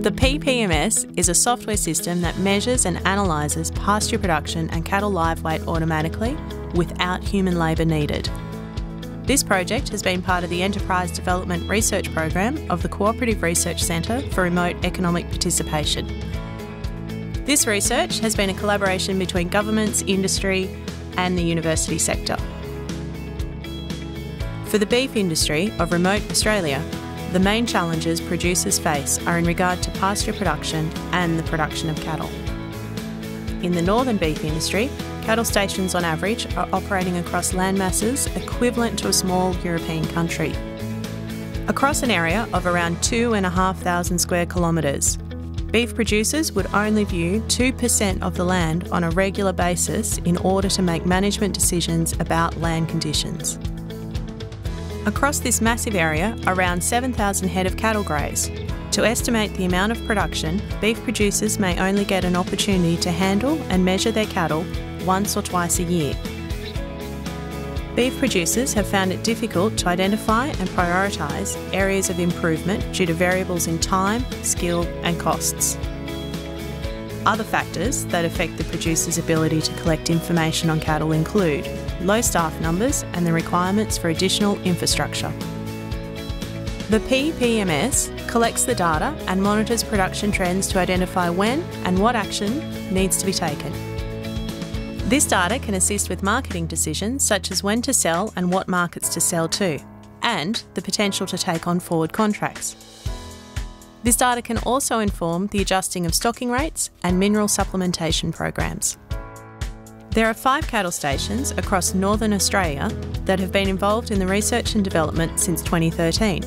The Ppms is a software system that measures and analyses pasture production and cattle live weight automatically without human labour needed. This project has been part of the Enterprise Development Research Program of the Cooperative Research Centre for Remote Economic Participation. This research has been a collaboration between governments, industry and the university sector. For the beef industry of remote Australia, the main challenges producers face are in regard to pasture production and the production of cattle. In the northern beef industry, cattle stations on average are operating across land masses equivalent to a small European country. Across an area of around 2,500 square kilometres, beef producers would only view 2% of the land on a regular basis in order to make management decisions about land conditions. Across this massive area, around 7,000 head of cattle graze. To estimate the amount of production, beef producers may only get an opportunity to handle and measure their cattle once or twice a year. Beef producers have found it difficult to identify and prioritise areas of improvement due to variables in time, skill and costs. Other factors that affect the producer's ability to collect information on cattle include low staff numbers and the requirements for additional infrastructure. The Ppms collects the data and monitors production trends to identify when and what action needs to be taken. This data can assist with marketing decisions such as when to sell and what markets to sell to, and the potential to take on forward contracts. This data can also inform the adjusting of stocking rates and mineral supplementation programs. There are 5 cattle stations across northern Australia that have been involved in the research and development since 2013.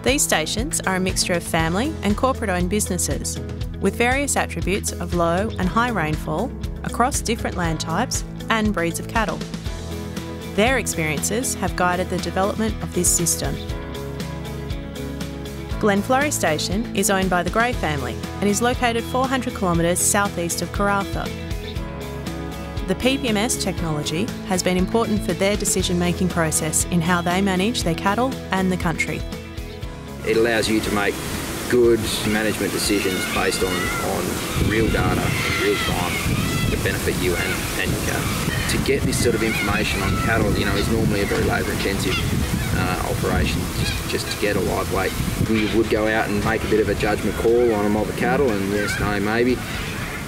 These stations are a mixture of family and corporate-owned businesses, with various attributes of low and high rainfall across different land types and breeds of cattle. Their experiences have guided the development of this system. Glenflurry Station is owned by the Gray family and is located 400 kilometres southeast of Karratha. The Ppms technology has been important for their decision-making process in how they manage their cattle and the country. It allows you to make good management decisions based on real data, real time, to benefit you and your cattle. To get this sort of information on cattle, is normally a very labour-intensive operation, just to get a live weight. We would go out and make a bit of a judgment call on a mob of cattle, and yes, no, maybe.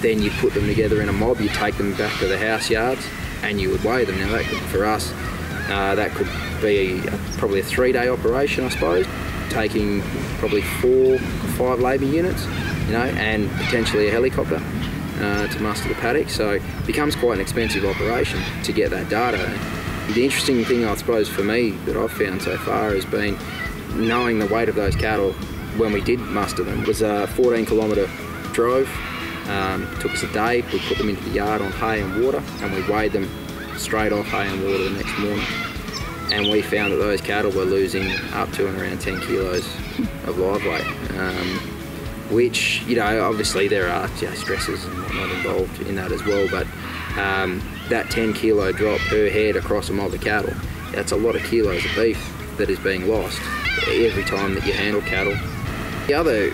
Then you put them together in a mob, you take them back to the house yards and you would weigh them. Now that could, for us, that could be probably a 3-day operation, I suppose, taking probably 4 or 5 labour units, and potentially a helicopter to muster the paddock. So it becomes quite an expensive operation to get that data. The interesting thing, I suppose, for me that I've found so far has been knowing the weight of those cattle when we did muster them. It was a 14-kilometre drove. It took us a day. We put them into the yard on hay and water, and we weighed them straight off hay and water the next morning. And we found that those cattle were losing up to and around 10 kilos of live weight, which, obviously there are stresses and whatnot involved in that as well, but that 10 kilo drop per head across a mob of cattle, that's a lot of kilos of beef that is being lost every time that you handle cattle. The other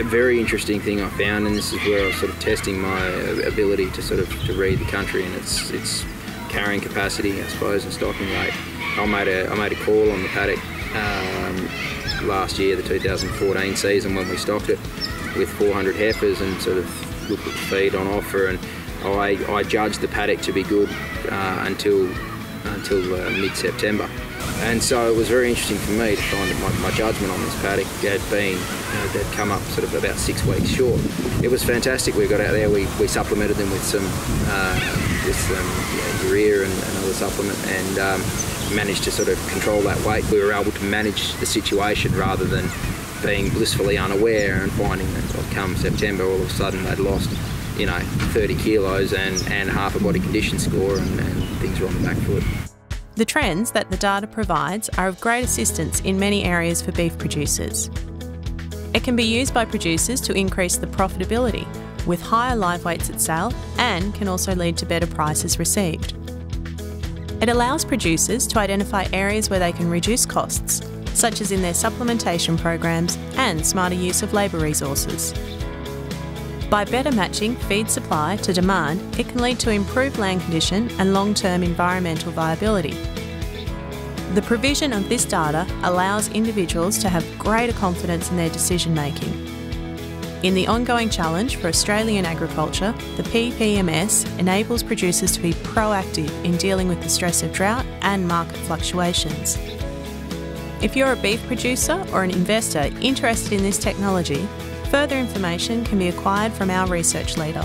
very interesting thing I found, and this is where I was sort of testing my ability to read the country and its carrying capacity, I suppose, and stocking rate. I made a call on the paddock last year, the 2014 season, when we stocked it with 400 heifers and sort of looked at the feed on offer, and I judged the paddock to be good until mid-September. And so it was very interesting for me to find that my judgment on this paddock had been, they'd come up sort of about 6 weeks short. It was fantastic. We got out there, we supplemented them with some urea and other supplement, and managed to sort of control that weight. We were able to manage the situation rather than being blissfully unaware and finding that come September all of a sudden they'd lost 30 kilos and half a body condition score, and things were on the back foot. The trends that the data provides are of great assistance in many areas for beef producers. It can be used by producers to increase the profitability with higher live weights at sale, and can also lead to better prices received. It allows producers to identify areas where they can reduce costs, such as in their supplementation programs and smarter use of labour resources. By better matching feed supply to demand, it can lead to improved land condition and long-term environmental viability. The provision of this data allows individuals to have greater confidence in their decision-making. In the ongoing challenge for Australian agriculture, the Ppms enables producers to be proactive in dealing with the stress of drought and market fluctuations. If you're a beef producer or an investor interested in this technology, further information can be acquired from our research leader.